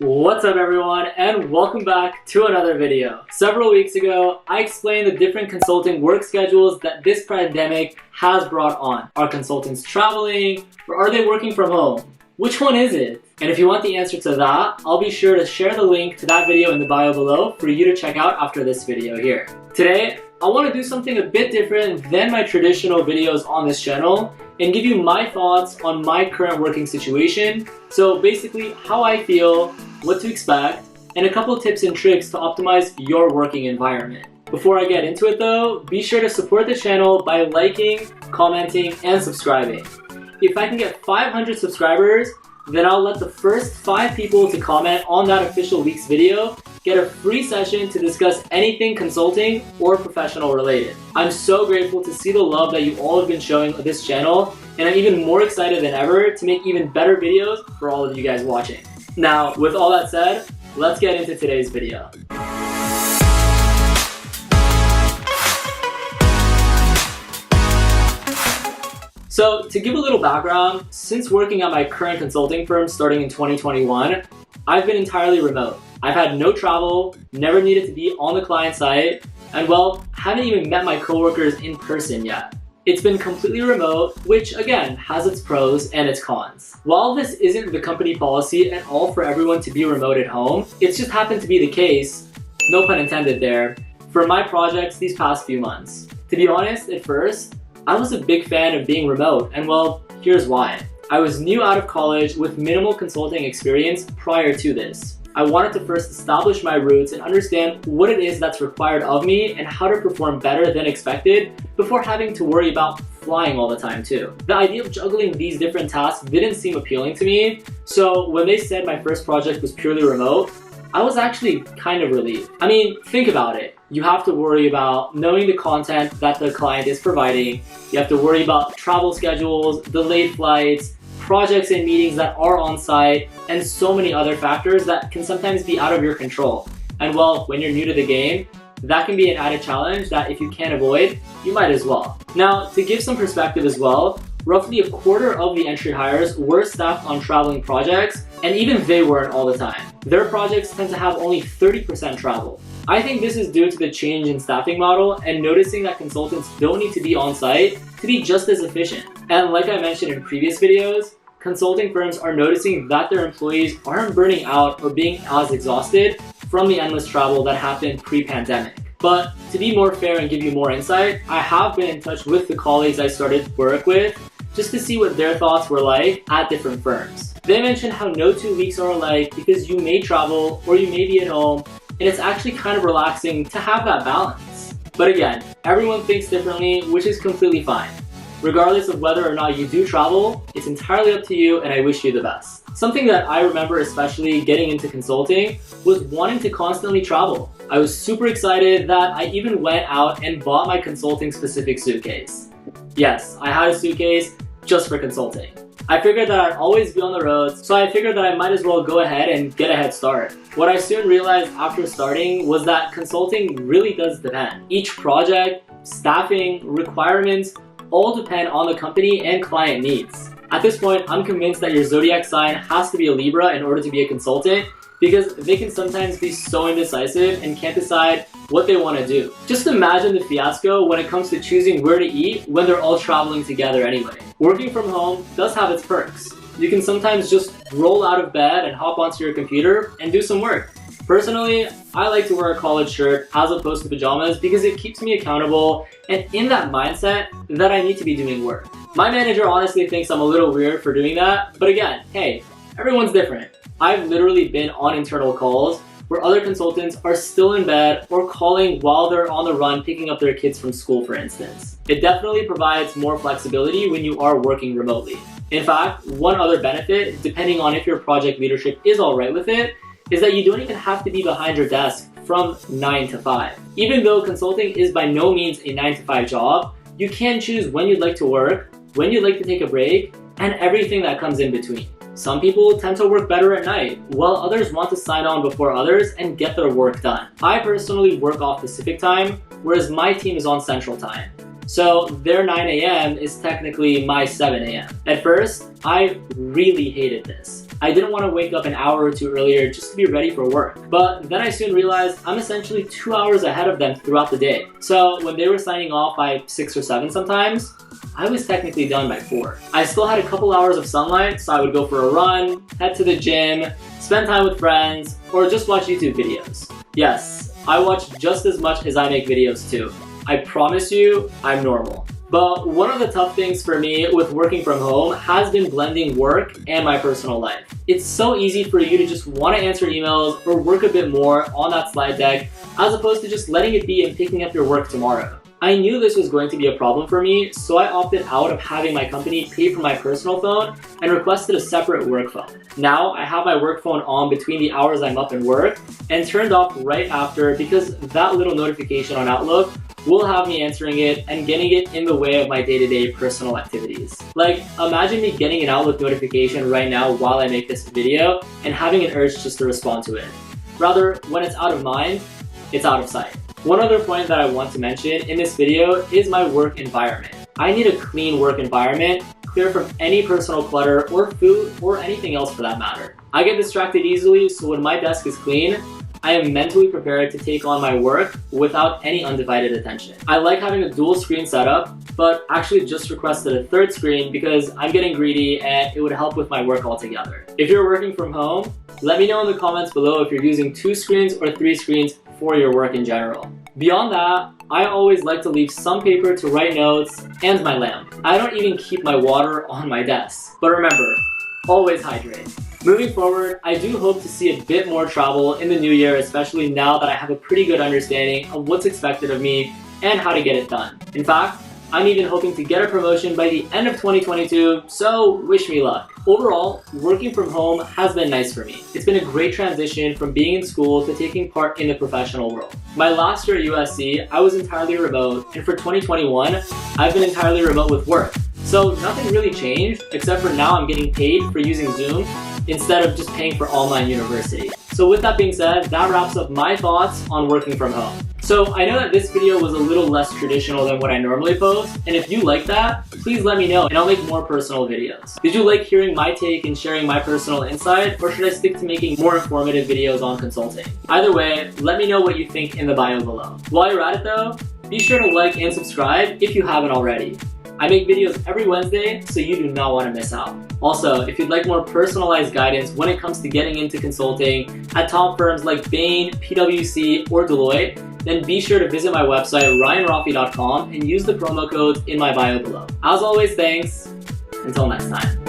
What's up everyone, and welcome back to another video. Several weeks ago, I explained the different consulting work schedules that this pandemic has brought on. Are consultants traveling, or are they working from home? Which one is it? And if you want the answer to that, I'll be sure to share the link to that video in the bio below for you to check out after this video here. Today, I want to do something a bit different than my traditional videos on this channel and give you my thoughts on my current working situation. So basically, how I feel, what to expect, and a couple tips and tricks to optimize your working environment. Before I get into it though, be sure to support the channel by liking, commenting, and subscribing. If I can get 500 subscribers, then I'll let the first 5 people to comment on that official week's video get a free session to discuss anything consulting or professional related. I'm so grateful to see the love that you all have been showing this channel, and I'm even more excited than ever to make even better videos for all of you guys watching. Now, with all that said, let's get into today's video. So, to give a little background, since working at my current consulting firm starting in 2021, I've been entirely remote. I've had no travel, never needed to be on the client site, and well, haven't even met my coworkers in person yet. It's been completely remote, which again, has its pros and its cons. While this isn't the company policy at all for everyone to be remote at home, it's just happened to be the case, no pun intended there, for my projects these past few months. To be honest, at first, I was a big fan of being remote, and well, here's why. I was new out of college with minimal consulting experience prior to this. I wanted to first establish my roots and understand what it is that's required of me and how to perform better than expected before having to worry about flying all the time too. The idea of juggling these different tasks didn't seem appealing to me, so when they said my first project was purely remote, I was actually kind of relieved. I mean, think about it. You have to worry about knowing the content that the client is providing. You have to worry about travel schedules, delayed flights, projects and meetings that are on site, and so many other factors that can sometimes be out of your control. And well, when you're new to the game, that can be an added challenge that if you can't avoid, you might as well. Now, to give some perspective as well, roughly a quarter of the entry hires were staffed on traveling projects, and even they weren't all the time. Their projects tend to have only 30% travel. I think this is due to the change in staffing model and noticing that consultants don't need to be on site to be just as efficient. And like I mentioned in previous videos, consulting firms are noticing that their employees aren't burning out or being as exhausted from the endless travel that happened pre-pandemic. But to be more fair and give you more insight, I have been in touch with the colleagues I started work with just to see what their thoughts were like at different firms. They mentioned how no 2 weeks are alike because you may travel or you may be at home, and it's actually kind of relaxing to have that balance. But again, everyone thinks differently, which is completely fine. Regardless of whether or not you do travel, it's entirely up to you, and I wish you the best. Something that I remember especially getting into consulting was wanting to constantly travel. I was super excited that I even went out and bought my consulting specific suitcase. Yes, I had a suitcase just for consulting. I figured that I'd always be on the roads, so I figured that I might as well go ahead and get a head start. What I soon realized after starting was that consulting really does depend. Each project, staffing, requirements, all depend on the company and client needs. At this point, I'm convinced that your zodiac sign has to be a Libra in order to be a consultant, because they can sometimes be so indecisive and can't decide what they want to do. Just imagine the fiasco when it comes to choosing where to eat when they're all traveling together anyway. Working from home does have its perks. You can sometimes just roll out of bed and hop onto your computer and do some work. Personally, I like to wear a collared shirt as opposed to pajamas because it keeps me accountable and in that mindset that I need to be doing work. My manager honestly thinks I'm a little weird for doing that, but again, hey, everyone's different. I've literally been on internal calls where other consultants are still in bed or calling while they're on the run picking up their kids from school, for instance. It definitely provides more flexibility when you are working remotely. In fact, one other benefit, depending on if your project leadership is alright with it, is that you don't even have to be behind your desk from 9 to 5. Even though consulting is by no means a 9 to 5 job, you can choose when you'd like to work, when you'd like to take a break, and everything that comes in between. Some people tend to work better at night, while others want to sign on before others and get their work done. I personally work off Pacific time, whereas my team is on Central time. So their 9 a.m. is technically my 7 a.m. At first, I really hated this. I didn't want to wake up an hour or two earlier just to be ready for work. But then I soon realized I'm essentially 2 hours ahead of them throughout the day. So when they were signing off by 6 or 7 sometimes, I was technically done by 4. I still had a couple hours of sunlight, so I would go for a run, head to the gym, spend time with friends, or just watch YouTube videos. Yes, I watch just as much as I make videos too. I promise you, I'm normal. But one of the tough things for me with working from home has been blending work and my personal life. It's so easy for you to just want to answer emails or work a bit more on that slide deck as opposed to just letting it be and picking up your work tomorrow. I knew this was going to be a problem for me, so I opted out of having my company pay for my personal phone and requested a separate work phone. Now I have my work phone on between the hours I'm up and work and turned off right after because that little notification on Outlook will have me answering it and getting it in the way of my day-to-day personal activities. Like, imagine me getting an Outlook notification right now while I make this video and having an urge just to respond to it. Rather, when it's out of mind, it's out of sight. One other point that I want to mention in this video is my work environment. I need a clean work environment, clear from any personal clutter or food or anything else for that matter. I get distracted easily, so when my desk is clean, I am mentally prepared to take on my work without any undivided attention. I like having a dual screen setup, but actually just requested a third screen because I'm getting greedy and it would help with my work altogether. If you're working from home, let me know in the comments below if you're using 2 screens or 3 screens for your work in general. Beyond that, I always like to leave some paper to write notes and my lamp. I don't even keep my water on my desk. But remember, always hydrate. Moving forward, I do hope to see a bit more travel in the new year, especially now that I have a pretty good understanding of what's expected of me and how to get it done. In fact, I'm even hoping to get a promotion by the end of 2022, so wish me luck. Overall, working from home has been nice for me. It's been a great transition from being in school to taking part in the professional world. My last year at USC, I was entirely remote, and for 2021, I've been entirely remote with work. So nothing really changed, except for now I'm getting paid for using Zoom instead of just paying for online university. So with that being said, that wraps up my thoughts on working from home. So I know that this video was a little less traditional than what I normally post, and if you like that, please let me know and I'll make more personal videos. Did you like hearing my take and sharing my personal insight, or should I stick to making more informative videos on consulting? Either way, let me know what you think in the bio below. While you're at it though, be sure to like and subscribe if you haven't already. I make videos every Wednesday, so you do not want to miss out. Also, if you'd like more personalized guidance when it comes to getting into consulting at top firms like Bain, PwC, or Deloitte, then be sure to visit my website, ryanrafi.com, and use the promo codes in my bio below. As always, thanks. Until next time.